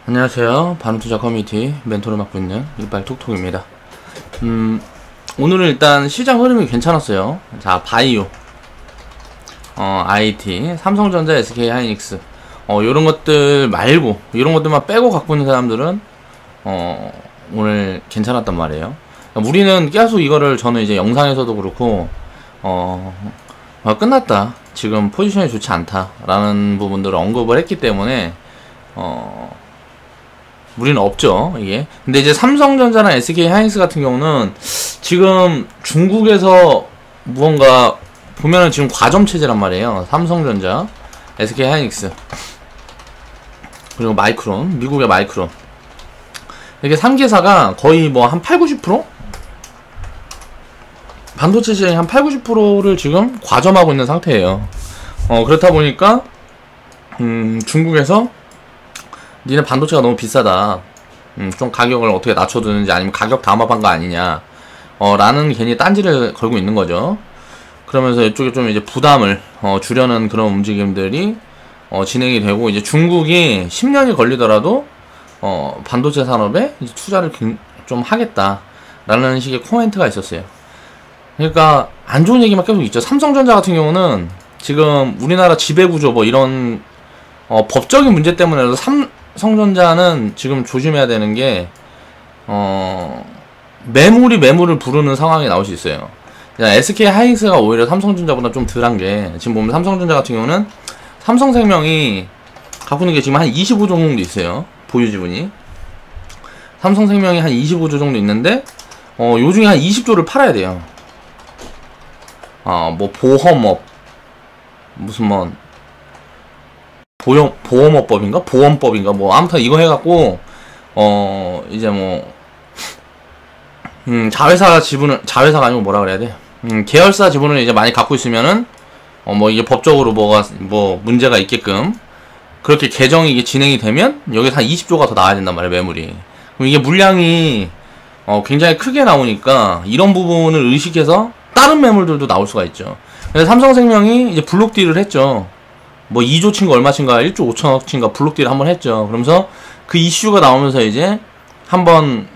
안녕하세요. 반응투자 커뮤니티 멘토를 맡고 있는 일발톡톡입니다. 오늘은 일단 시장 흐름이 괜찮았어요. 자, 바이오, IT, 삼성전자, SK하이닉스, 요런 것들 말고, 이런 것들만 빼고 갖고 있는 사람들은, 오늘 괜찮았단 말이에요. 우리는 계속 이거를 저는 이제 영상에서도 그렇고, 끝났다. 지금 포지션이 좋지 않다라는 부분들을 언급을 했기 때문에, 우리는 없죠, 이게. 근데 이제 삼성전자나 SK하이닉스 같은 경우는 지금 중국에서 무언가 보면은 지금 과점 체제란 말이에요. 삼성전자, SK하이닉스, 그리고 마이크론, 미국의 마이크론. 이렇게 3개사가 거의 뭐 한 8, 90%? 반도체 시장이 한 8, 90%를 지금 과점하고 있는 상태예요. 그렇다 보니까 중국에서 니네 반도체가 너무 비싸다. 좀 가격을 어떻게 낮춰두는지 아니면 가격 담합한 거 아니냐. 라는 괜히 딴지를 걸고 있는 거죠. 그러면서 이쪽에 좀 이제 부담을 주려는 그런 움직임들이 진행이 되고, 이제 중국이 10년이 걸리더라도 반도체 산업에 이제 투자를 좀 하겠다라는 식의 코멘트가 있었어요. 그러니까 안 좋은 얘기만 계속 있죠. 삼성전자 같은 경우는 지금 우리나라 지배구조 뭐 이런 법적인 문제 때문에도 삼성전자는 지금 조심해야 되는 게 매물을 부르는 상황이 나올 수 있어요. SK하이닉스가 오히려 삼성전자보다 좀 덜한 게, 지금 보면 삼성전자 같은 경우는 삼성생명이 갖고 있는 게 지금 한 25조 정도 있어요. 보유 지분이. 삼성생명이 한 25조 정도 있는데 요 중에 한 20조를 팔아야 돼요. 뭐 보험업, 무슨 뭐 보험업법인가? 보험법인가? 뭐, 아무튼 이거 해갖고, 이제 뭐, 자회사가 아니고 뭐라 그래야 돼? 계열사 지분을 이제 많이 갖고 있으면은, 뭐, 이게 법적으로 뭐, 문제가 있게끔, 그렇게 개정이 이게 진행이 되면, 여기서 한 20조가 더 나와야 된단 말이야, 매물이. 그럼 이게 물량이, 굉장히 크게 나오니까, 이런 부분을 의식해서, 다른 매물들도 나올 수가 있죠. 그래서 삼성생명이 이제 블록딜을 했죠. 뭐 2조 친거 얼마 친가 1조 5천억 친가 블록딜을 한번 했죠. 그러면서 그 이슈가 나오면서 이제 한번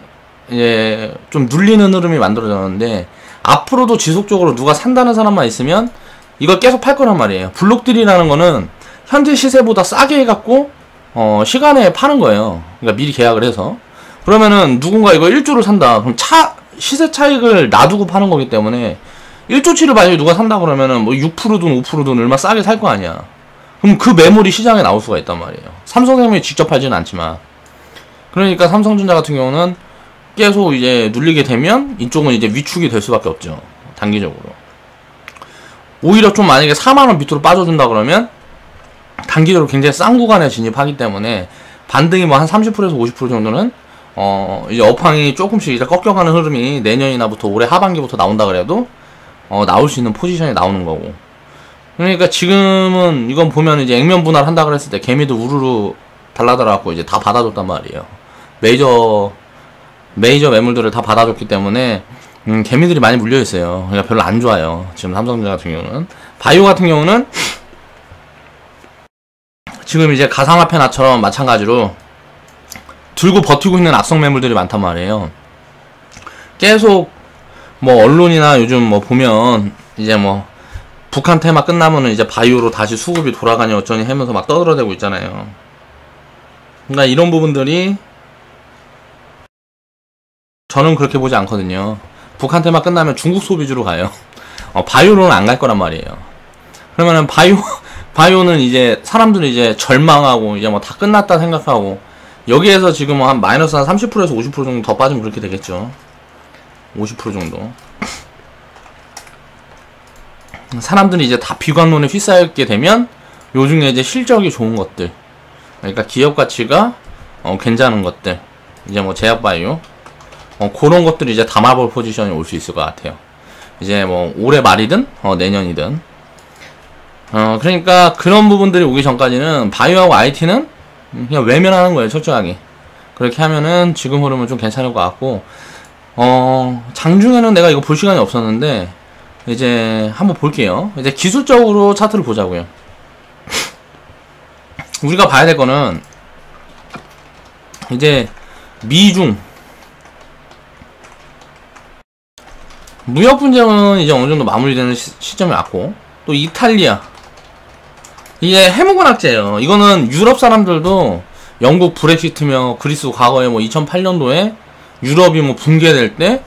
이제 좀 눌리는 흐름이 만들어졌는데, 앞으로도 지속적으로 누가 산다는 사람만 있으면 이걸 계속 팔 거란 말이에요. 블록딜이라는 거는 현재 시세보다 싸게 해갖고 시간에 파는 거예요. 그러니까 미리 계약을 해서. 그러면은 누군가 이거 1조를 산다. 그럼 시세 차익을 놔두고 파는 거기 때문에 1조치를 만약에 누가 산다 그러면은 뭐 6%든 5%든 얼마 싸게 살 거 아니야. 그럼 그 매물이 시장에 나올 수가 있단 말이에요. 삼성생명이 직접 팔지는 않지만. 그러니까 삼성전자 같은 경우는 계속 이제 눌리게 되면 이쪽은 이제 위축이 될 수밖에 없죠. 단기적으로. 오히려 좀 만약에 4만원 밑으로 빠져준다 그러면 단기적으로 굉장히 싼 구간에 진입하기 때문에 반등이 뭐 한 30%에서 50% 정도는 이제 업황이 조금씩 이제 꺾여가는 흐름이 내년이나부터 올해 하반기부터 나온다 그래도 나올 수 있는 포지션이 나오는 거고. 그러니까 지금은 이건 보면 이제 액면 분할 한다 그랬을 때 개미도 우르르 달라들어갖고 이제 다 받아줬단 말이에요. 메이저 매물들을 다 받아줬기 때문에 개미들이 많이 물려있어요. 그러니까 별로 안 좋아요. 지금 삼성전자 같은 경우는. 바이오 같은 경우는 지금 이제 가상화폐나처럼 마찬가지로 들고 버티고 있는 악성 매물들이 많단 말이에요. 계속 뭐 언론이나 요즘 뭐 보면 이제 뭐 북한 테마 끝나면은 이제 바이오로 다시 수급이 돌아가니 어쩌니 하면서 막 떠들어대고 있잖아요. 그러니까 이런 부분들이 저는 그렇게 보지 않거든요. 북한 테마 끝나면 중국 소비주로 가요. 바이오로는 안 갈 거란 말이에요. 그러면은 바이오는 이제 사람들이 이제 절망하고 이제 뭐 다 끝났다 생각하고, 여기에서 지금 한 마이너스 한 30%에서 50% 정도 더 빠지면 그렇게 되겠죠. 50% 정도. 사람들이 이제 다 비관론에 휩싸이게 되면 요중에 이제 실적이 좋은 것들, 그러니까 기업 가치가 괜찮은 것들, 이제 뭐 제약바이오 그런 것들이 이제 담아볼 포지션이 올 수 있을 것 같아요. 이제 뭐 올해 말이든 내년이든. 그러니까 그런 부분들이 오기 전까지는 바이오하고 IT는 그냥 외면하는 거예요, 철저하게. 그렇게 하면은 지금 흐름은 좀 괜찮을 것 같고, 장중에는 내가 이거 볼 시간이 없었는데 이제 한번 볼게요. 이제 기술적으로 차트를 보자고요. 우리가 봐야 될 거는 이제 미중 무역 분쟁은 이제 어느 정도 마무리되는 시점이 왔고, 또 이탈리아, 이게 해묵은 악재예요. 이거는 유럽 사람들도 영국 브렉시트며 그리스 과거에 뭐 2008년도에 유럽이 뭐 붕괴될 때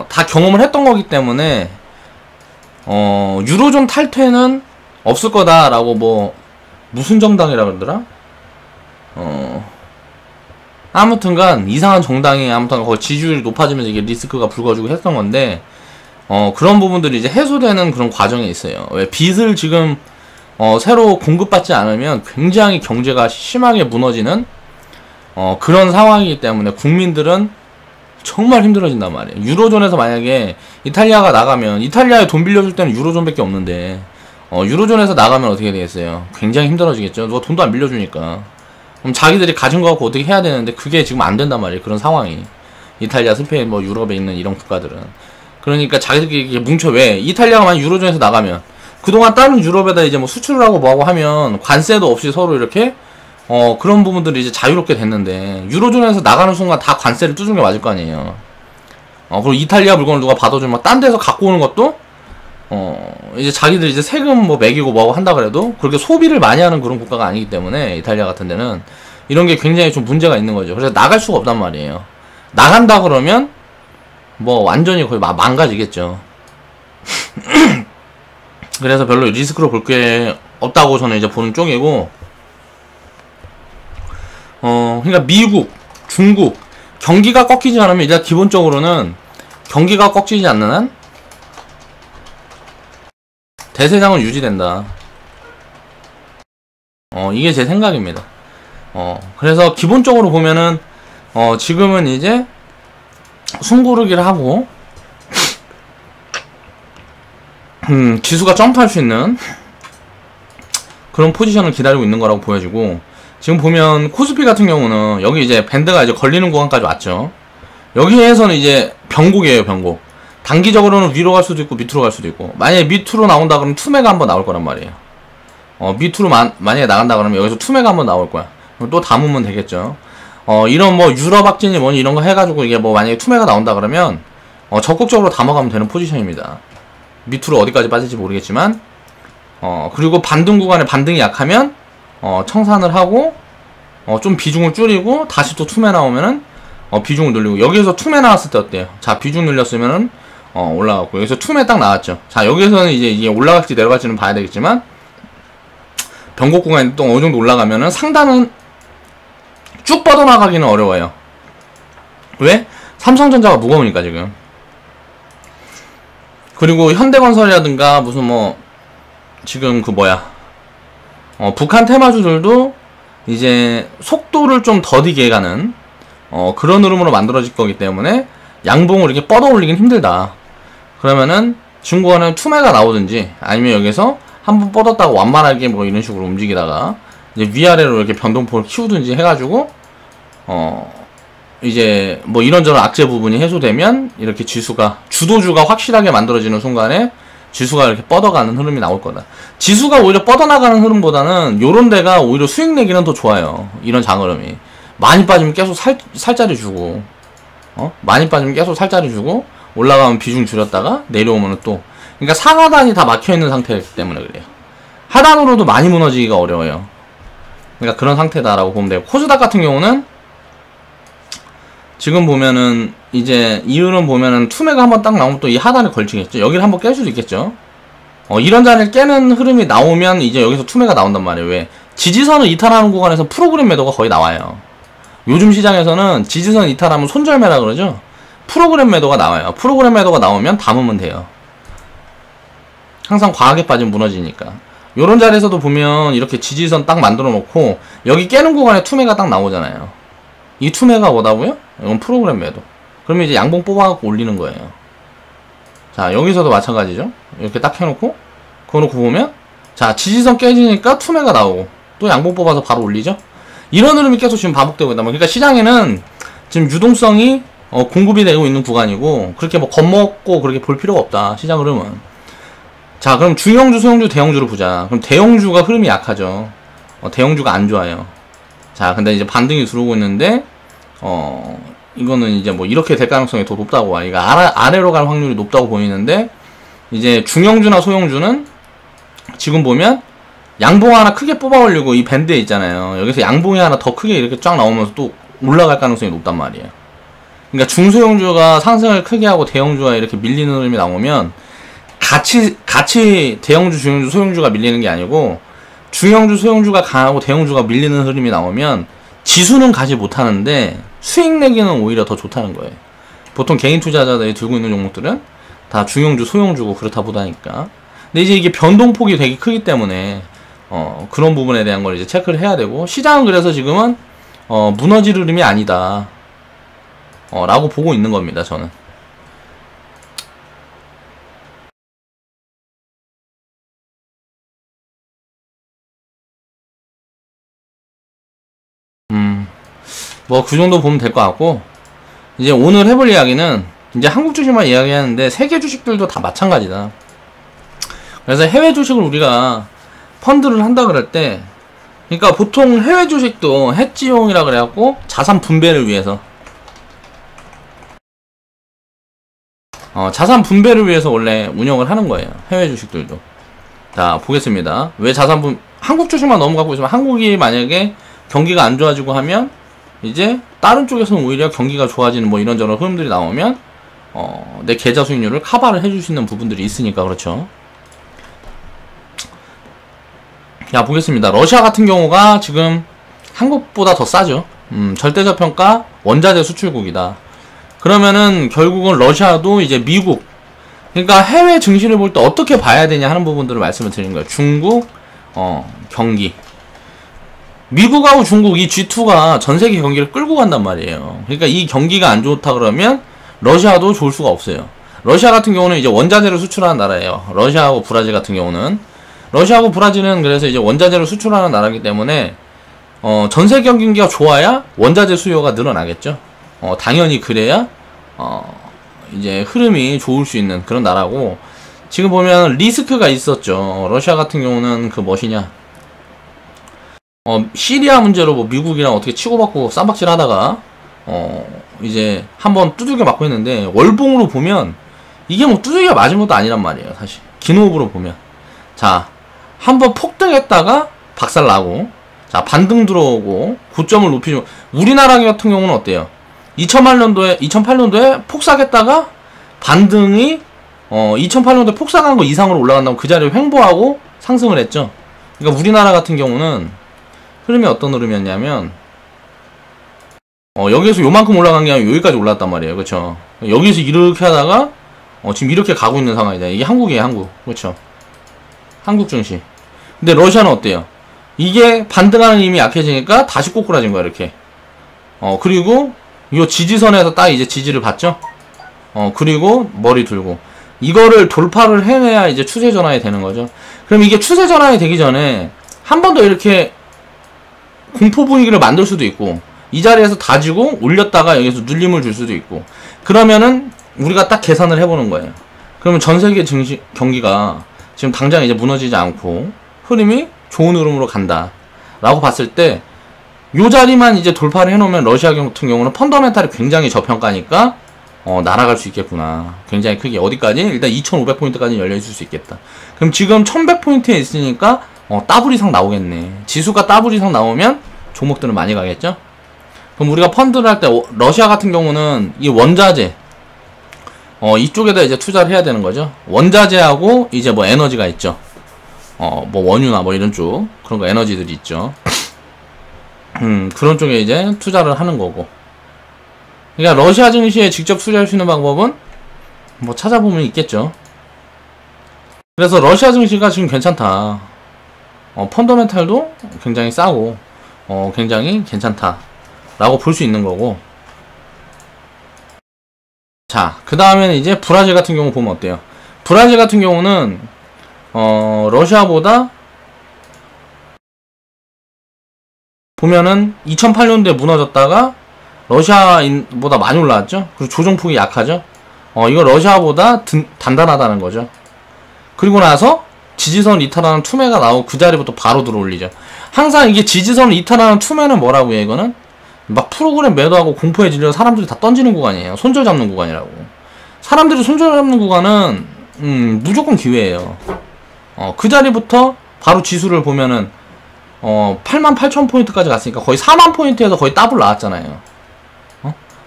다 경험을 했던 거기 때문에 유로존 탈퇴는 없을 거다라고, 뭐 무슨 정당이라 그러더라? 아무튼간 이상한 정당이 아무튼 거기 지지율이 높아지면서 이게 리스크가 불거지고 했던 건데, 그런 부분들이 이제 해소되는 그런 과정에 있어요. 왜 빚을 지금 새로 공급받지 않으면 굉장히 경제가 심하게 무너지는 그런 상황이기 때문에 국민들은 정말 힘들어진단 말이에요. 유로존에서 만약에 이탈리아가 나가면, 이탈리아에 돈 빌려줄 때는 유로존밖에 없는데 유로존에서 나가면 어떻게 되겠어요? 굉장히 힘들어지겠죠. 누가 돈도 안 빌려주니까. 그럼 자기들이 가진 거 갖고 어떻게 해야 되는데 그게 지금 안 된단 말이에요. 그런 상황이. 이탈리아, 스페인, 뭐 유럽에 있는 이런 국가들은. 그러니까 자기들끼리 뭉쳐. 왜? 이탈리아가 만약 유로존에서 나가면 그동안 다른 유럽에다 이제 뭐 수출을 하고 뭐하고 하면 관세도 없이 서로 이렇게 그런 부분들이 이제 자유롭게 됐는데, 유로존에서 나가는 순간 다 관세를 뚜준 게 맞을 거 아니에요. 그리고 이탈리아 물건을 누가 받아주면 딴 데서 갖고 오는 것도 이제 자기들 이제 세금 뭐 매기고 뭐하고 한다 그래도 그렇게 소비를 많이 하는 그런 국가가 아니기 때문에, 이탈리아 같은 데는 이런 게 굉장히 좀 문제가 있는 거죠. 그래서 나갈 수가 없단 말이에요. 나간다 그러면 뭐 완전히 거의 망가지겠죠. 그래서 별로 리스크로 볼 게 없다고 저는 이제 보는 쪽이고, 그러니까 미국, 중국 경기가 꺾이지 않으면 일단 기본적으로는 경기가 꺾이지 않는 한 대세장은 유지된다. 이게 제 생각입니다. 그래서 기본적으로 보면은 지금은 이제 숨고르기를 하고 지수가 점프할 수 있는 그런 포지션을 기다리고 있는 거라고 보여지고, 지금 보면 코스피 같은 경우는 여기 이제 밴드가 이제 걸리는 구간까지 왔죠. 여기에서는 이제 변곡이에요, 변곡. 단기적으로는 위로 갈 수도 있고 밑으로 갈 수도 있고, 만약에 밑으로 나온다 그러면 투매가 한번 나올 거란 말이에요. 밑으로 만약에 나간다 그러면 여기서 투매가 한번 나올 거야. 그럼 또 담으면 되겠죠. 이런 뭐 유럽 확진이 뭐니 이런 거 해가지고 이게 뭐 만약에 투매가 나온다 그러면 적극적으로 담아가면 되는 포지션입니다. 밑으로 어디까지 빠질지 모르겠지만, 그리고 반등 구간에 반등이 약하면 청산을 하고 좀 비중을 줄이고 다시 또 투매 나오면은 비중을 늘리고, 여기에서 투매 나왔을 때 어때요? 자, 비중 늘렸으면은 올라갔고, 여기서 투매 딱 나왔죠. 자, 여기에서는 이제 이게 올라갈지 내려갈지는 봐야 되겠지만, 변곡 구간이 또 어느 정도 올라가면은 상단은 쭉 뻗어나가기는 어려워요. 왜? 삼성전자가 무거우니까 지금. 그리고 현대건설이라든가 무슨 뭐 지금 그 뭐야 북한 테마주들도 이제 속도를 좀 더디게 가는 그런 흐름으로 만들어질 거기 때문에 양봉을 이렇게 뻗어 올리긴 힘들다. 그러면은 중국어는 투매가 나오든지, 아니면 여기서 한번 뻗었다가 완만하게 뭐 이런 식으로 움직이다가 이제 위아래로 이렇게 변동폭을 키우든지 해가지고 이제 뭐 이런저런 악재 부분이 해소되면 이렇게 지수가, 주도주가 확실하게 만들어지는 순간에 지수가 이렇게 뻗어가는 흐름이 나올 거다. 지수가 오히려 뻗어나가는 흐름보다는 요런 데가 오히려 수익 내기는 더 좋아요. 이런 장흐름이 많이 빠지면 계속 살짜리 주고, 많이 빠지면 계속 살짜리 주고, 올라가면 비중 줄였다가 내려오면 또, 그러니까 상하단이 다 막혀있는 상태이기 때문에 그래요. 하단으로도 많이 무너지기가 어려워요. 그러니까 그런 상태다라고 보면 돼요. 코스닥 같은 경우는 지금 보면은 이제 이 흐름 보면은 투매가 한번 딱 나오면 또 이 하단에 걸치겠죠. 여기를 한번 깰 수도 있겠죠. 이런 자리를 깨는 흐름이 나오면 이제 여기서 투매가 나온단 말이에요. 왜? 지지선을 이탈하는 구간에서 프로그램 매도가 거의 나와요. 요즘 시장에서는 지지선 이탈하면 손절매라 그러죠. 프로그램 매도가 나와요. 프로그램 매도가 나오면 담으면 돼요. 항상 과하게 빠지면 무너지니까. 요런 자리에서도 보면 이렇게 지지선 딱 만들어 놓고 여기 깨는 구간에 투매가 딱 나오잖아요. 이 투매가 뭐다고요? 이건 프로그램 매도. 그러면 이제 양봉 뽑아갖고 올리는 거예요. 자, 여기서도 마찬가지죠. 이렇게 딱 해놓고 그거 놓고 보면, 자, 지지선 깨지니까 투매가 나오고 또 양봉 뽑아서 바로 올리죠. 이런 흐름이 계속 지금 반복되고 있단 말이에요. 그러니까 시장에는 지금 유동성이 공급이 되고 있는 구간이고, 그렇게 뭐 겁먹고 그렇게 볼 필요가 없다, 시장 흐름은. 자, 그럼 중형주, 소형주, 대형주를 보자. 그럼 대형주가 흐름이 약하죠. 대형주가 안 좋아요. 자, 근데 이제 반등이 들어오고 있는데 이거는 이제 뭐 이렇게 될 가능성이 더 높다고 봐. 이거 아래로 갈 확률이 높다고 보이는데, 이제 중형주나 소형주는 지금 보면 양봉 하나 크게 뽑아 올리고 이 밴드에 있잖아요. 여기서 양봉이 하나 더 크게 이렇게 쫙 나오면서 또 올라갈 가능성이 높단 말이에요. 그러니까 중소형주가 상승을 크게 하고 대형주가 이렇게 밀리는 흐름이 나오면 같이 대형주, 중형주, 소형주가 밀리는 게 아니고 중형주, 소형주가 강하고 대형주가 밀리는 흐름이 나오면 지수는 가지 못하는데 수익 내기는 오히려 더 좋다는 거예요. 보통 개인 투자자들이 들고 있는 종목들은 다 중형주, 소형주고 그렇다 보다니까. 근데 이제 이게 변동폭이 되게 크기 때문에 그런 부분에 대한 걸 이제 체크를 해야 되고, 시장은 그래서 지금은 무너질 흐름이 아니다 라고 보고 있는 겁니다, 저는. 뭐 그 정도 보면 될 것 같고, 이제 오늘 해볼 이야기는 이제 한국 주식만 이야기하는데 세계 주식들도 다 마찬가지다. 그래서 해외 주식을 우리가 펀드를 한다 그럴 때, 그러니까 보통 해외 주식도 해지용이라 그래갖고 자산 분배를 위해서 자산 분배를 위해서 원래 운영을 하는 거예요, 해외 주식들도. 자, 보겠습니다. 왜 한국 주식만 너무 갖고 있으면, 한국이 만약에 경기가 안 좋아지고 하면 이제 다른 쪽에서는 오히려 경기가 좋아지는 뭐 이런저런 흐름들이 나오면 내 계좌 수익률을 커버를 해줄 수 있는 부분들이 있으니까. 그렇죠. 자, 보겠습니다. 러시아 같은 경우가 지금 한국보다 더 싸죠. 절대저평가 원자재 수출국이다. 그러면은 결국은 러시아도 이제 미국, 그러니까 해외 증시를 볼 때 어떻게 봐야 되냐 하는 부분들을 말씀을 드린 거예요. 중국, 경기. 미국하고 중국 이 G2가 전 세계 경기를 끌고 간단 말이에요. 그러니까 이 경기가 안 좋다 그러면 러시아도 좋을 수가 없어요. 러시아 같은 경우는 이제 원자재를 수출하는 나라예요. 러시아하고 브라질 같은 경우는. 러시아하고 브라질은 그래서 이제 원자재를 수출하는 나라이기 때문에 전 세계 경기가 좋아야 원자재 수요가 늘어나겠죠. 당연히 그래야 이제 흐름이 좋을 수 있는 그런 나라고, 지금 보면 리스크가 있었죠. 러시아 같은 경우는 그 무엇이냐, 시리아 문제로 뭐 미국이랑 어떻게 치고받고 쌈박질 하다가 이제 한번 두들겨 맞고 했는데, 월봉으로 보면 이게 뭐 두들겨 맞은 것도 아니란 말이에요, 사실. 긴 호흡으로 보면. 자, 한번 폭등했다가 박살나고, 자, 반등 들어오고 고점을 높이죠. 우리나라 같은 경우는 어때요? 2008년도에 폭삭했다가 반등이 2008년도에 폭삭한 거 이상으로 올라간다고 그 자리를 횡보하고 상승을 했죠. 그러니까 우리나라 같은 경우는 흐름이 어떤 흐름이었냐면, 여기에서 요만큼 올라간 게 아니라 여기까지 올랐단 말이에요. 그렇죠? 여기서 이렇게 하다가 지금 이렇게 가고 있는 상황이다. 이게 한국이에요, 한국. 그렇죠? 한국 증시. 근데 러시아는 어때요? 이게 반등하는 힘이 약해지니까 다시 꼬꾸라진 거야, 이렇게. 그리고 요 지지선에서 딱 이제 지지를 받죠? 그리고 머리 들고. 이거를 돌파를 해내야 이제 추세 전환이 되는 거죠. 그럼 이게 추세 전환이 되기 전에 한 번 더 이렇게 공포 분위기를 만들 수도 있고, 이 자리에서 다지고 올렸다가 여기서 눌림을 줄 수도 있고, 그러면은 우리가 딱 계산을 해보는 거예요. 그러면 전 세계 증시 경기가 지금 당장 이제 무너지지 않고 흐름이 좋은 흐름으로 간다 라고 봤을 때, 요 자리만 이제 돌파를 해놓으면 러시아 같은 경우는 펀더멘탈이 굉장히 저평가니까 날아갈 수 있겠구나. 굉장히 크게. 어디까지? 일단 2500포인트까지 열려있을 수 있겠다. 그럼 지금 1100포인트에 있으니까 더블 이상 나오겠네. 지수가 더블 이상 나오면 종목들은 많이 가겠죠? 그럼 우리가 펀드를 할 때 러시아 같은 경우는 이 원자재 이쪽에다 이제 투자를 해야 되는 거죠. 원자재하고 이제 뭐 에너지가 있죠. 뭐 원유나 뭐 이런 쪽, 그런 거 에너지들이 있죠. 그런 쪽에 이제 투자를 하는 거고. 그러니까 러시아 증시에 직접 투자할 수 있는 방법은 뭐 찾아보면 있겠죠. 그래서 러시아 증시가 지금 괜찮다. 펀더멘탈도 굉장히 싸고, 굉장히 괜찮다 라고 볼 수 있는 거고. 자, 그 다음에는 이제 브라질 같은 경우 보면 어때요? 브라질 같은 경우는 러시아보다 보면은 2008년도에 무너졌다가 러시아보다 많이 올라왔죠? 그리고 조정폭이 약하죠? 이거 러시아보다 단단하다는 거죠. 그리고 나서 지지선 이탈하는 투매가 나오고 그 자리부터 바로 들어올리죠. 항상 이게 지지선을 이탈하는 투매는 뭐라고 해요, 이거는? 막 프로그램 매도하고 공포에 질려 사람들이 다 던지는 구간이에요. 손절 잡는 구간이라고. 사람들이 손절 잡는 구간은 무조건 기회예요. 그 자리부터 바로 지수를 보면은 88,000포인트까지 갔으니까 거의 40,000포인트에서 거의 더블 나왔잖아요.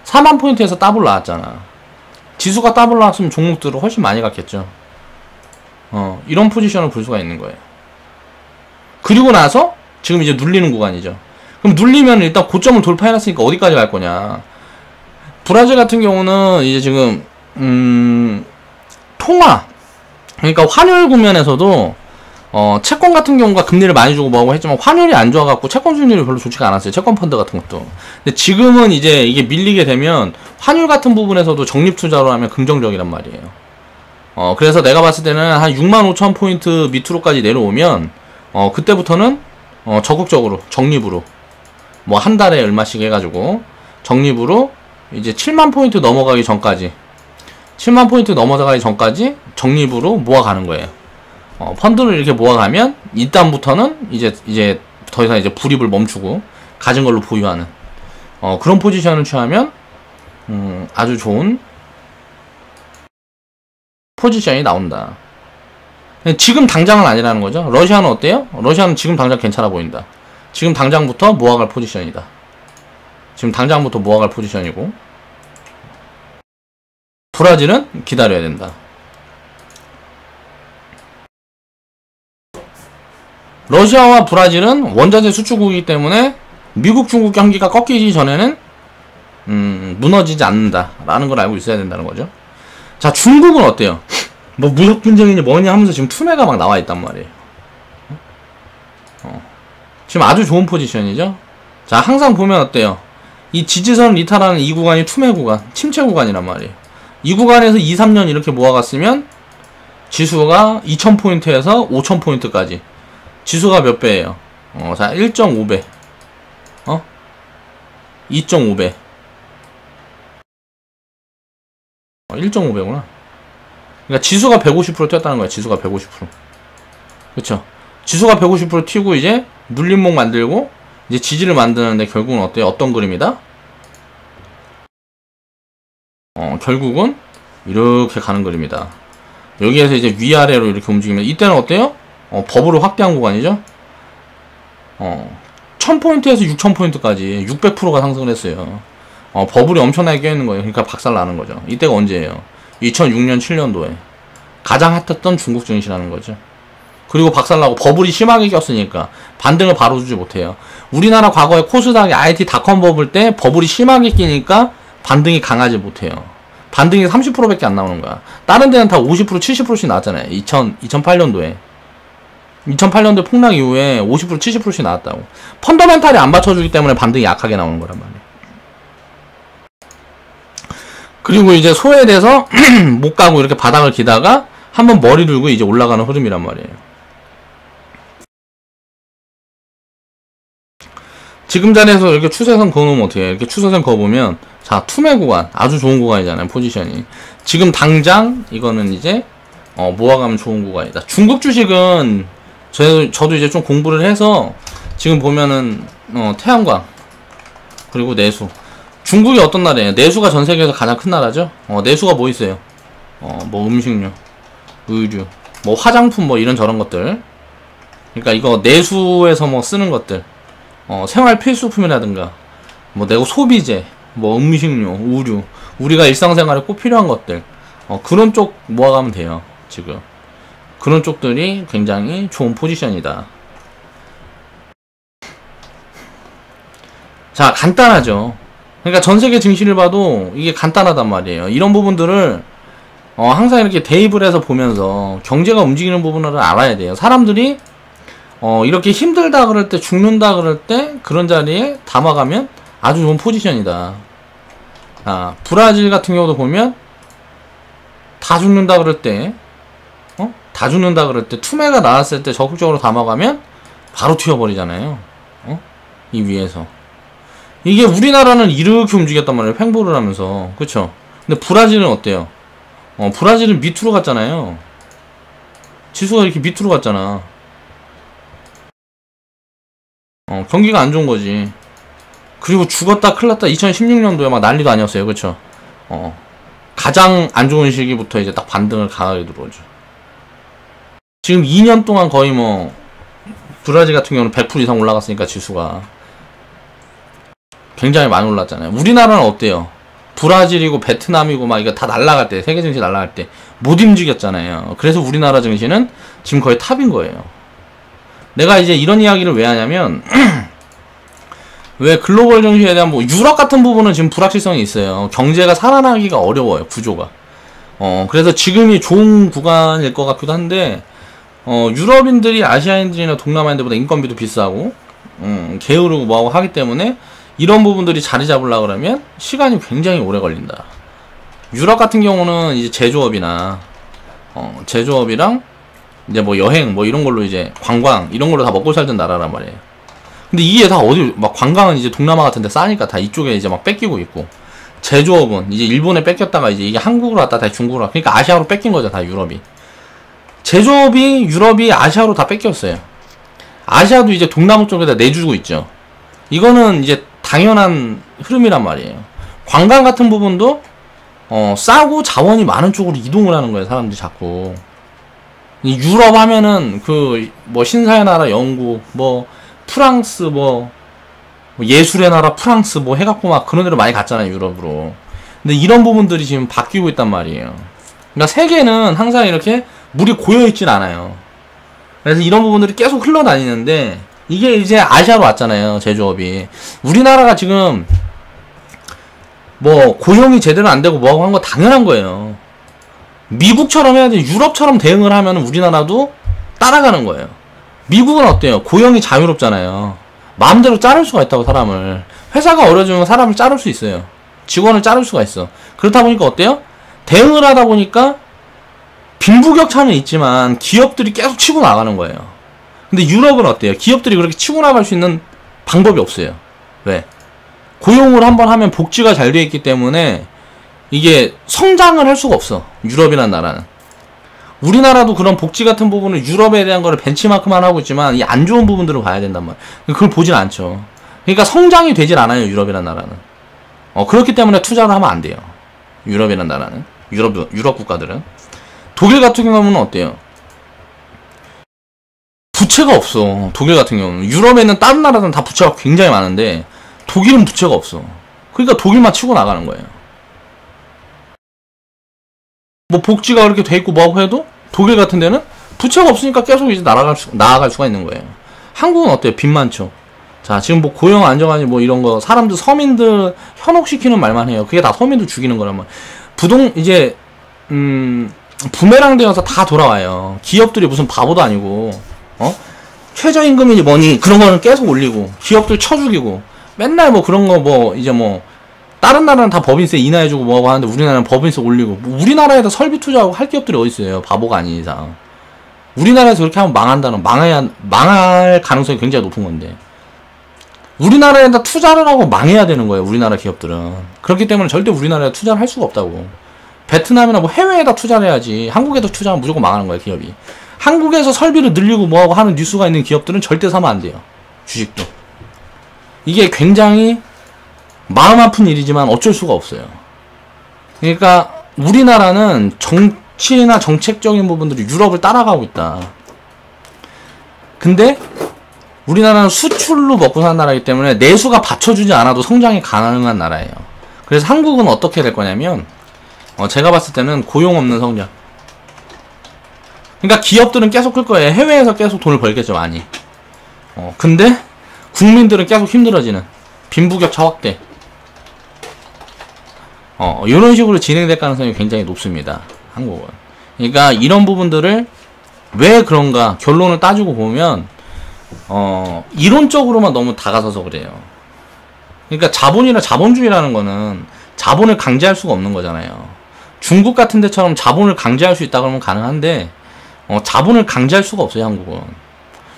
40,000포인트에서 더블 나왔잖아. 지수가 더블 나왔으면 종목들은 훨씬 많이 갔겠죠. 이런 포지션을 볼 수가 있는 거예요. 그리고 나서 지금 이제 눌리는 구간이죠. 그럼 눌리면 일단 고점을 돌파해놨으니까 어디까지 갈 거냐. 브라질 같은 경우는 이제 지금 통화, 그러니까 환율 국면에서도 채권 같은 경우가 금리를 많이 주고 뭐하고 했지만 환율이 안 좋아갖고 채권 수익률이 별로 좋지가 않았어요. 채권 펀드 같은 것도. 근데 지금은 이제 이게 밀리게 되면 환율 같은 부분에서도 적립 투자로 하면 긍정적이란 말이에요. 그래서 내가 봤을 때는 한 65,000포인트 밑으로까지 내려오면 그때부터는 적극적으로 적립으로 뭐 한 달에 얼마씩 해가지고 적립으로 이제 70,000포인트 넘어가기 전까지 70,000포인트 넘어가기 전까지 적립으로 모아가는 거예요. 펀드를 이렇게 모아가면 일단부터는 이제 더 이상 이제 불입을 멈추고 가진 걸로 보유하는 그런 포지션을 취하면 아주 좋은 포지션이 나온다. 지금 당장은 아니라는 거죠. 러시아는 어때요? 러시아는 지금 당장 괜찮아 보인다. 지금 당장부터 모아갈 포지션이다. 지금 당장부터 모아갈 포지션이고, 브라질은 기다려야 된다. 러시아와 브라질은 원자재 수출국이기 때문에 미국, 중국 경기가 꺾이기 전에는 무너지지 않는다라는 걸 알고 있어야 된다는 거죠. 자, 중국은 어때요? 뭐 무역 분쟁이니 뭐니 하면서 지금 투매가 막 나와 있단 말이에요. 지금 아주 좋은 포지션이죠. 자, 항상 보면 어때요? 이 지지선 이탈하는 이 구간이 투매 구간, 침체 구간이란 말이에요. 이 구간에서 2, 3년 이렇게 모아갔으면 지수가 2,000포인트에서 5,000포인트까지. 지수가 몇 배예요? 자, 1.5배. 2.5배. 1.5배구나. 그러니까 지수가 150% 뛰었다는 거야. 지수가 150%. 그쵸? 지수가 150% 튀고 이제 눌림목 만들고 이제 지지를 만드는데 결국은 어때요? 어떤 그림이다? 결국은 이렇게 가는 그림이다. 여기에서 이제 위아래로 이렇게 움직이면 이때는 어때요? 버블을 확대한 구간이죠? 1000포인트에서 6000포인트까지 600%가 상승을 했어요. 버블이 엄청나게 껴있는 거예요. 그러니까 박살 나는 거죠. 이때가 언제예요? 2006년, 7년도에. 가장 핫했던 중국 증시라는 거죠. 그리고 박살나고 버블이 심하게 꼈으니까 반등을 바로 주지 못해요. 우리나라 과거에 코스닥이 IT.com 버블 때 버블이 심하게 끼니까 반등이 강하지 못해요. 반등이 30%밖에 안 나오는 거야. 다른 데는 다 50%, 70%씩 나왔잖아요. 2008년도에. 2008년도 폭락 이후에 50%, 70%씩 나왔다고. 펀더멘탈이 안 받쳐주기 때문에 반등이 약하게 나오는 거란 말이에요. 그리고 이제 소외돼서 못 가고 이렇게 바닥을 기다가 한번 머리 들고 이제 올라가는 흐름이란 말이에요. 지금 자리에서 이렇게 추세선 그어놓으면 어떻게 해요? 이렇게 추세선 그어보면, 자, 투매 구간, 아주 좋은 구간이잖아요, 포지션이. 지금 당장, 이거는 이제, 모아가면 좋은 구간이다. 중국 주식은, 저도 이제 좀 공부를 해서, 지금 보면은, 태양광, 그리고 내수. 중국이 어떤 나라예요? 내수가 전 세계에서 가장 큰 나라죠? 내수가 뭐 있어요? 뭐 음식료, 의류, 뭐 화장품 뭐 이런 저런 것들. 그러니까 이거 내수에서 뭐 쓰는 것들. 생활 필수품이라든가, 뭐 내고 소비재, 뭐 음식료, 의류, 우리가 일상생활에 꼭 필요한 것들. 그런 쪽 모아가면 돼요, 지금. 그런 쪽들이 굉장히 좋은 포지션이다. 자, 간단하죠. 그러니까 전 세계 증시를 봐도 이게 간단하단 말이에요. 이런 부분들을 항상 이렇게 대입을 해서 보면서 경제가 움직이는 부분을 알아야 돼요. 사람들이 이렇게 힘들다 그럴 때, 죽는다 그럴 때 그런 자리에 담아가면 아주 좋은 포지션이다. 브라질 같은 경우도 보면 다 죽는다 그럴 때, 다 죽는다 그럴 때 투매가 나왔을 때 적극적으로 담아가면 바로 튀어버리잖아요. 이 위에서. 이게 우리나라는 이렇게 움직였단 말이에요. 횡보를 하면서. 그쵸? 근데 브라질은 어때요? 브라질은 밑으로 갔잖아요. 지수가 이렇게 밑으로 갔잖아. 경기가 안 좋은 거지. 그리고 죽었다 큰일났다 2016년도에 막 난리도 아니었어요. 그쵸? 가장 안 좋은 시기부터 이제 딱 반등을 강하게 들어오죠. 지금 2년 동안 거의 뭐 브라질 같은 경우는 100% 이상 올라갔으니까 지수가 굉장히 많이 올랐잖아요. 우리나라는 어때요? 브라질이고 베트남이고 막 이거 다 날라갈 때, 세계 증시 날라갈 때 못 움직였잖아요. 그래서 우리나라 증시는 지금 거의 탑인 거예요. 내가 이제 이런 이야기를 왜 하냐면 왜 글로벌 증시에 대한 뭐 유럽 같은 부분은 지금 불확실성이 있어요. 경제가 살아나기가 어려워요. 구조가. 그래서 지금이 좋은 구간일 것 같기도 한데 유럽인들이 아시아인들이나 동남아인들보다 인건비도 비싸고 게으르고 뭐하고 하기 때문에 이런 부분들이 자리 잡으려고 그러면 시간이 굉장히 오래 걸린다. 유럽 같은 경우는 이제 제조업이나 제조업이랑 이제 뭐 여행 뭐 이런 걸로 이제 관광 이런 걸로 다 먹고 살던 나라란 말이에요. 근데 이게 다 어디 막 관광은 이제 동남아 같은 데 싸니까 다 이쪽에 이제 막 뺏기고 있고, 제조업은 이제 일본에 뺏겼다가 이제 이게 한국으로 왔다 다시 중국으로 왔다. 그러니까 아시아로 뺏긴 거죠, 다 유럽이. 제조업이 유럽이 아시아로 다 뺏겼어요. 아시아도 이제 동남아 쪽에다 내주고 있죠. 이거는 이제 당연한 흐름이란 말이에요. 관광 같은 부분도 싸고 자원이 많은 쪽으로 이동을 하는 거예요, 사람들이 자꾸. 유럽 하면은 그 뭐 신사의 나라 영국, 뭐 프랑스, 뭐 예술의 나라 프랑스 뭐 해갖고 막 그런 데로 많이 갔잖아요, 유럽으로. 근데 이런 부분들이 지금 바뀌고 있단 말이에요. 그러니까 세계는 항상 이렇게 물이 고여있진 않아요. 그래서 이런 부분들이 계속 흘러다니는데 이게 이제 아시아로 왔잖아요, 제조업이. 우리나라가 지금 뭐 고용이 제대로 안 되고 뭐하고 한 거 당연한 거예요. 미국처럼 해야 돼. 유럽처럼 대응을 하면 우리나라도 따라가는 거예요. 미국은 어때요? 고용이 자유롭잖아요. 마음대로 자를 수가 있다고, 사람을. 회사가 어려지면 사람을 자를 수 있어요. 직원을 자를 수가 있어. 그렇다 보니까 어때요? 대응을 하다 보니까 빈부격차는 있지만 기업들이 계속 치고 나가는 거예요. 근데 유럽은 어때요? 기업들이 그렇게 치고 나갈 수 있는 방법이 없어요. 왜? 고용을 한번 하면 복지가 잘 되어 있기 때문에 이게 성장을 할 수가 없어, 유럽이란 나라는. 우리나라도 그런 복지 같은 부분을 유럽에 대한 거를 벤치마크만 하고 있지만 이 안 좋은 부분들을 봐야 된단 말이야. 그걸 보진 않죠. 그러니까 성장이 되질 않아요, 유럽이란 나라는. 그렇기 때문에 투자를 하면 안 돼요, 유럽이란 나라는. 유럽 국가들은. 독일 같은 경우는 어때요? 부채가 없어, 독일 같은 경우는. 유럽에 있는 다른 나라들은 다 부채가 굉장히 많은데 독일은 부채가 없어. 그러니까 독일만 치고 나가는 거예요. 뭐 복지가 그렇게 돼 있고 뭐하고 해도 독일 같은 데는 부채가 없으니까 계속 이제 나아갈 수가 있는 거예요. 한국은 어때요? 빚 많죠. 자, 지금 뭐 고용 안정화니 뭐 이런 거 사람들, 서민들 현혹시키는 말만 해요. 그게 다 서민들 죽이는 거란 말이에요. 이제 부메랑 되어서 다 돌아와요. 기업들이 무슨 바보도 아니고 최저임금이니 뭐니 그런 거는 계속 올리고 기업들 쳐 죽이고 맨날 뭐 그런 거 뭐 이제 뭐 다른 나라는 다 법인세 인하해주고 뭐하고 하는데 우리나라는 법인세 올리고. 뭐 우리나라에다 설비 투자하고 할 기업들이 어딨어요, 바보가 아닌 이상. 우리나라에서 그렇게 하면 망할 가능성이 굉장히 높은 건데 우리나라에다 투자를 하고 망해야 되는 거예요, 우리나라 기업들은. 그렇기 때문에 절대 우리나라에 투자를 할 수가 없다고. 베트남이나 뭐 해외에다 투자를 해야지. 한국에다 투자하면 무조건 망하는 거예요, 기업이. 한국에서 설비를 늘리고 뭐하고 하는 뉴스가 있는 기업들은 절대 사면 안 돼요, 주식도. 이게 굉장히 마음 아픈 일이지만 어쩔 수가 없어요. 그러니까 우리나라는 정치나 정책적인 부분들이 유럽을 따라가고 있다. 근데 우리나라는 수출로 먹고 사는 나라이기 때문에 내수가 받쳐주지 않아도 성장이 가능한 나라예요. 그래서 한국은 어떻게 될 거냐면 제가 봤을 때는 고용 없는 성장. 그러니까 기업들은 계속 클 거예요. 해외에서 계속 돈을 벌겠죠, 많이. 근데 국민들은 계속 힘들어지는 빈부격차 확대. 이런 식으로 진행될 가능성이 굉장히 높습니다, 한국은. 그러니까 이런 부분들을 왜 그런가 결론을 따지고 보면 이론적으로만 너무 다가서서 그래요. 그러니까 자본주의라는 거는 자본을 강제할 수가 없는 거잖아요. 중국 같은 데처럼 자본을 강제할 수 있다 그러면 가능한데 자본을 강제할 수가 없어요, 한국은.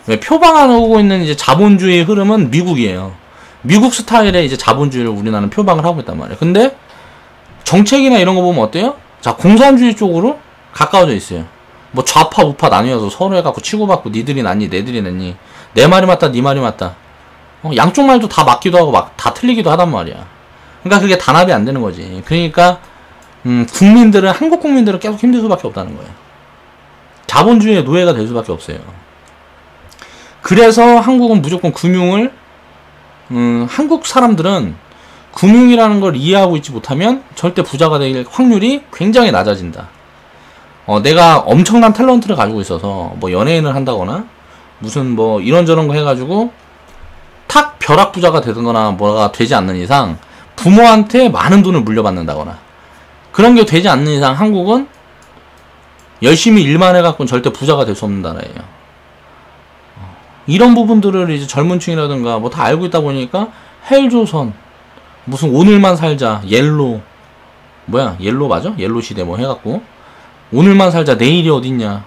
왜 표방하고 있는 이제 자본주의 흐름은 미국이에요. 미국 스타일의 이제 자본주의를 우리나라는 표방을 하고 있단 말이에요. 근데 정책이나 이런 거 보면 어때요? 자, 공산주의 쪽으로 가까워져 있어요. 뭐 좌파 우파 나뉘어서 서로 해갖고 치고받고 니들이 낫니 내들이 낫니 내 말이 맞다 네 말이 맞다 양쪽 말도 다 맞기도 하고 막 다 틀리기도 하단 말이야. 그러니까 그게 단합이 안 되는 거지. 그러니까 한국 국민들은 계속 힘들 수밖에 없다는 거예요. 자본주의의 노예가 될 수밖에 없어요. 그래서 한국은 무조건 금융을 한국 사람들은 금융이라는 걸 이해하고 있지 못하면 절대 부자가 될 확률이 굉장히 낮아진다. 내가 엄청난 탤런트를 가지고 있어서 뭐 연예인을 한다거나 무슨 뭐 이런저런 거 해가지고 탁 벼락부자가 되거나 뭐가 되지 않는 이상 부모한테 많은 돈을 물려받는다거나 그런 게 되지 않는 이상 한국은 열심히 일만 해갖고는 절대 부자가 될 수 없는 나라예요. 이런 부분들을 이제 젊은 층이라든가 뭐 다 알고 있다 보니까 헬조선 무슨 오늘만 살자 옐로 옐로 맞아? 옐로 시대 뭐 해갖고 오늘만 살자 내일이 어딨냐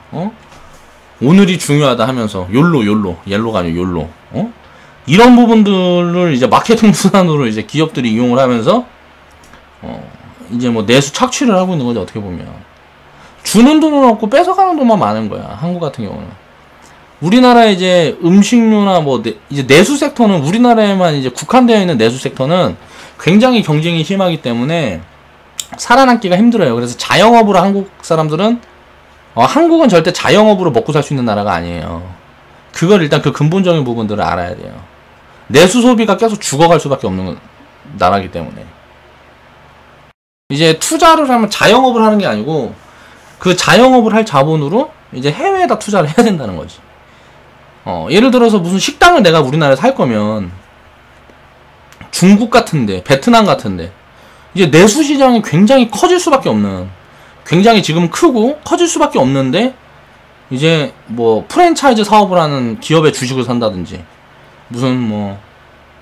오늘이 중요하다 하면서 옐로가 아니고 욜로 이런 부분들을 이제 마케팅 수단으로 이제 기업들이 이용을 하면서 이제 뭐 내수 착취를 하고 있는 거죠. 어떻게 보면 주는 돈은 없고 뺏어가는 돈만 많은 거야. 한국 같은 경우는 우리나라 이제 음식료나 뭐 이제 내수 섹터는 우리나라에만 이제 국한되어 있는 내수 섹터는 굉장히 경쟁이 심하기 때문에 살아남기가 힘들어요. 그래서 자영업으로 한국 사람들은 한국은 절대 자영업으로 먹고 살 수 있는 나라가 아니에요. 그걸 일단 그 근본적인 부분들을 알아야 돼요. 내수 소비가 계속 죽어갈 수밖에 없는 나라이기 때문에 이제 투자를 하면 자영업을 하는 게 아니고 그 자영업을 할 자본으로 이제 해외에다 투자를 해야 된다는 거지. 예를 들어서 무슨 식당을 내가 우리나라에 살 거면 중국 같은데 베트남 같은데 이제 내수 시장이 굉장히 커질 수밖에 없는 굉장히 지금 크고 커질 수밖에 없는데 이제 뭐 프랜차이즈 사업을 하는 기업의 주식을 산다든지 무슨 뭐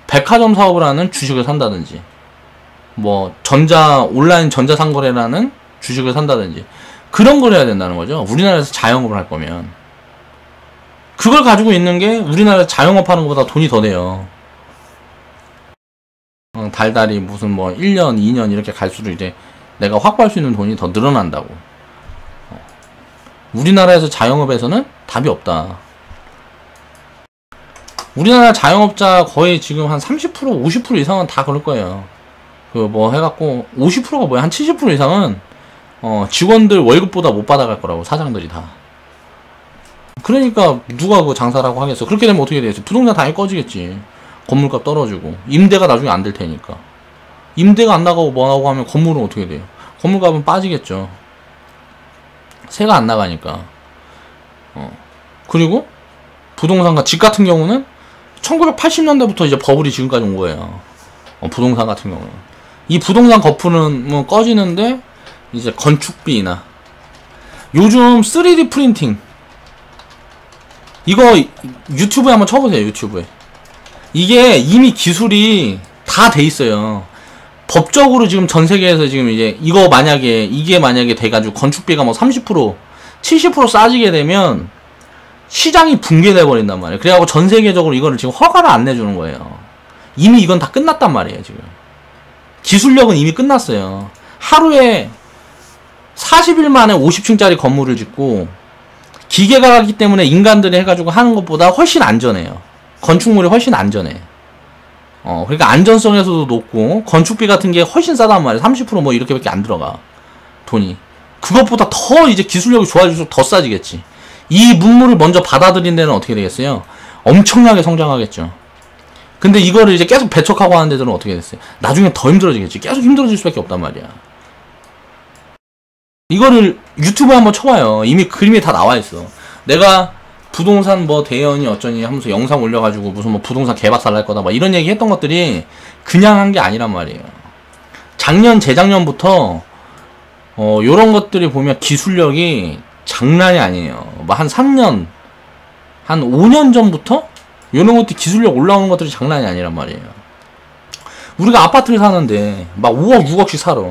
백화점 사업을 하는 주식을 산다든지 뭐 온라인 전자상거래라는 주식을 산다든지 그런 걸 해야 된다는 거죠. 우리나라에서 자영업을 할 거면 그걸 가지고 있는 게 우리나라에서 자영업 하는 것보다 돈이 더 돼요. 달달이 무슨 뭐 1년 2년 이렇게 갈수록 이제 내가 확보할 수 있는 돈이 더 늘어난다고. 우리나라에서 자영업에서는 답이 없다. 우리나라 자영업자 거의 지금 한 30% 50% 이상은 다 그럴 거예요. 그 뭐 해갖고 50%가 뭐야 한 70% 이상은 직원들 월급보다 못 받아갈 거라고 사장들이 다. 그러니까 누가 그 장사라고 하겠어. 그렇게 되면 어떻게 되겠어. 부동산 당연히 꺼지겠지. 건물값 떨어지고 임대가 나중에 안 될 테니까. 임대가 안 나가고 뭐 하고 하면 건물은 어떻게 돼요. 건물값은 빠지겠죠. 세가 안 나가니까. 그리고 부동산과 집 같은 경우는 1980년대부터 이제 버블이 지금까지 온 거예요. 부동산 같은 경우는. 이 부동산 거푸는 뭐 꺼지는데 이제 건축비나 요즘 3D 프린팅 이거 유튜브에 한번 쳐보세요. 유튜브에 이게 이미 기술이 다 돼 있어요. 법적으로 지금 전 세계에서 지금 이제 이게 만약에 돼가지고 건축비가 뭐 30% 70% 싸지게 되면 시장이 붕괴돼 버린단 말이에요. 그래갖고 전 세계적으로 이거를 지금 허가를 안 내주는 거예요. 이미 이건 다 끝났단 말이에요. 지금 기술력은 이미 끝났어요. 하루에 40일 만에 50층짜리 건물을 짓고 기계가 가기 때문에 인간들이 해가지고 하는 것보다 훨씬 안전해요. 건축물이 훨씬 안전해. 그러니까 안전성에서도 높고 건축비 같은 게 훨씬 싸단 말이에요. 30% 뭐 이렇게밖에 안 들어가 돈이. 그것보다 더 이제 기술력이 좋아질수록 더 싸지겠지. 이 문물을 먼저 받아들인 데는 어떻게 되겠어요? 엄청나게 성장하겠죠. 근데 이거를 이제 계속 배척하고 하는 데들은 어떻게 됐어요? 나중에 더 힘들어지겠지. 계속 힘들어질 수밖에 없단 말이야. 이거를 유튜브에 한번 쳐봐요. 이미 그림이 다 나와있어. 내가 부동산 뭐 대연이 어쩌니 하면서 영상 올려가지고 무슨 뭐 부동산 개박살 날 거다 막 이런 얘기 했던 것들이 그냥 한 게 아니란 말이에요. 재작년부터 요런 것들이 보면 기술력이 장난이 아니에요. 뭐 한 3년, 한 5년 전부터 요런 것들 기술력 올라오는 것들이 장난이 아니란 말이에요. 우리가 아파트를 사는데 막 5억, 6억씩 살아.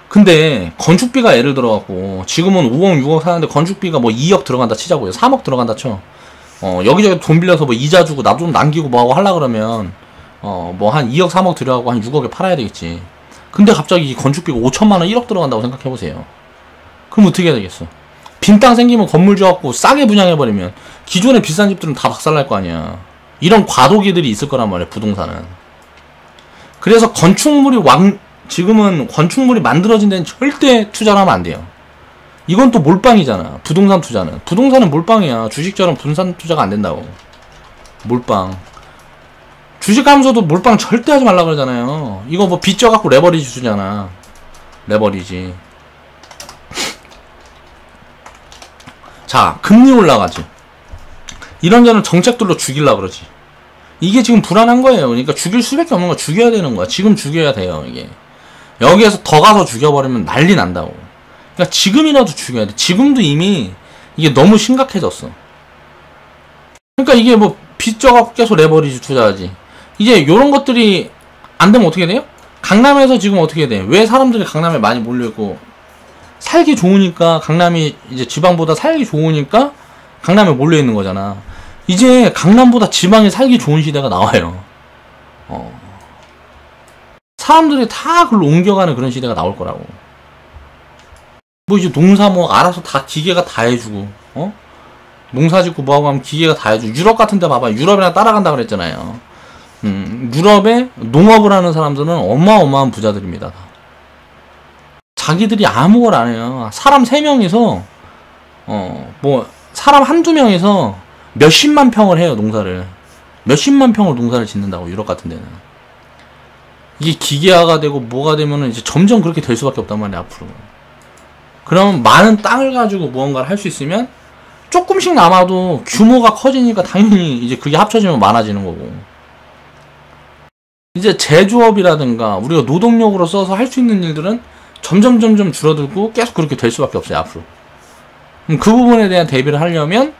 근데 건축비가 예를 들어갖고 지금은 5억, 6억 사는데 건축비가 뭐 2억 들어간다 치자고요. 3억 들어간다 쳐. 여기저기 돈 빌려서 뭐 이자 주고 나 좀 남기고 뭐 하고 하려 그러면 뭐 한 2억, 3억 들여갖고 한 6억에 팔아야 되겠지. 근데 갑자기 건축비가 5천만 원, 1억 들어간다고 생각해보세요. 그럼 어떻게 해야 되겠어? 빈 땅 생기면 건물 줘갖고 싸게 분양해버리면 기존의 비싼 집들은 다 박살날 거 아니야. 이런 과도기들이 있을 거란 말이에요, 부동산은. 그래서 지금은 건축물이 만들어진 데는 절대 투자를 하면 안 돼요. 이건 또 몰빵이잖아, 부동산 투자는. 부동산은 몰빵이야. 주식처럼 분산 투자가 안 된다고. 몰빵. 주식하면서도 몰빵 절대 하지 말라 그러잖아요. 이거 뭐 빚져갖고 레버리지 주잖아. 레버리지. 자, 금리 올라가지. 이런저런 정책들로 죽이려고 그러지. 이게 지금 불안한 거예요. 그러니까 죽일 수밖에 없는 거야. 죽여야 되는 거야. 지금 죽여야 돼요, 이게. 여기에서 더 가서 죽여버리면 난리 난다고. 그러니까 지금이라도 죽여야 돼. 지금도 이미 이게 너무 심각해졌어. 그러니까 이게 뭐 빚져갖고 계속 레버리지 투자하지. 이제 요런 것들이 안 되면 어떻게 돼요? 강남에서 지금 어떻게 돼? 왜 사람들이 강남에 많이 몰려있고, 살기 좋으니까, 강남이 이제 지방보다 살기 좋으니까 강남에 몰려있는 거잖아. 이제 강남보다 지방에 살기 좋은 시대가 나와요. 사람들이 다 글로 옮겨가는 그런 시대가 나올 거라고. 뭐 이제 농사 뭐 알아서 다 기계가 다 해주고, 농사 짓고 뭐하고 하면 기계가 다 해주고. 유럽 같은 데 봐봐. 유럽이랑 따라간다 그랬잖아요. 유럽에 농업을 하는 사람들은 어마어마한 부자들입니다. 자기들이 아무걸 안 해요. 사람 3명이서, 뭐, 사람 한두 명이서 몇십만 평을 해요, 농사를. 몇십만 평을 농사를 짓는다고, 유럽 같은 데는. 이게 기계화가 되고 뭐가 되면은 이제 점점 그렇게 될 수밖에 없단 말이야, 앞으로. 그럼 많은 땅을 가지고 무언가를 할 수 있으면 조금씩 남아도 규모가 커지니까 당연히 이제 그게 합쳐지면 많아지는 거고. 이제 제조업이라든가 우리가 노동력으로 써서 할 수 있는 일들은 점점 줄어들고 계속 그렇게 될 수밖에 없어요, 앞으로. 그 부분에 대한 대비를 하려면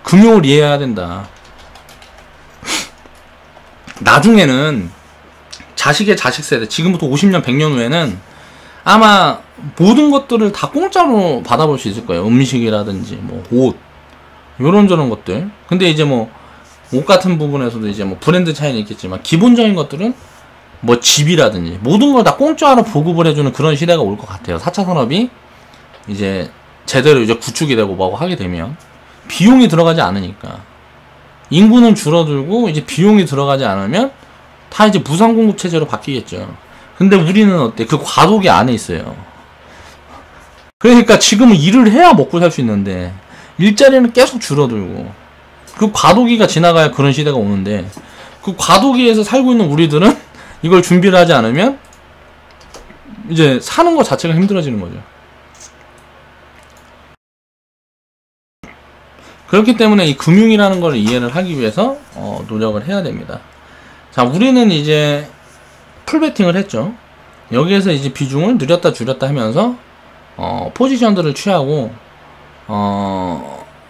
금융을 이해해야 된다. 나중에는 자식의 자식 세대, 지금부터 50년, 100년 후에는 아마 모든 것들을 다 공짜로 받아볼 수 있을 거예요. 음식이라든지, 뭐, 옷, 요런저런 것들. 근데 이제 뭐, 옷 같은 부분에서도 이제 뭐 브랜드 차이는 있겠지만, 기본적인 것들은 뭐 집이라든지, 모든 걸 다 공짜로 보급을 해주는 그런 시대가 올 것 같아요. 4차 산업이 이제 제대로 이제 구축이 되고 뭐하고 하게 되면, 비용이 들어가지 않으니까. 인구는 줄어들고, 이제 비용이 들어가지 않으면, 다 이제 무상공급 체제로 바뀌겠죠. 근데 우리는 어때? 그 과도기 안에 있어요. 그러니까 지금은 일을 해야 먹고 살 수 있는데, 일자리는 계속 줄어들고, 그 과도기가 지나가야 그런 시대가 오는데, 그 과도기에서 살고 있는 우리들은 이걸 준비를 하지 않으면, 이제 사는 것 자체가 힘들어지는 거죠. 그렇기 때문에 이 금융이라는 걸 이해를 하기 위해서, 노력을 해야 됩니다. 자, 우리는 이제 풀베팅을 했죠. 여기에서 이제 비중을 늘렸다 줄였다 하면서 포지션들을 취하고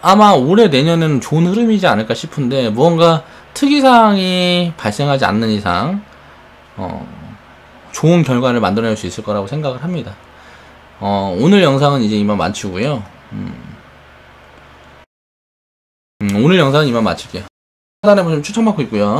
아마 올해 내년에는 좋은 흐름이지 않을까 싶은데, 무언가 특이사항이 발생하지 않는 이상 좋은 결과를 만들어낼 수 있을 거라고 생각을 합니다. 오늘 영상은 이제 이만 마치고요. 오늘 영상은 이만 마칠게요. 하단에 보시면 추천받고 있고요.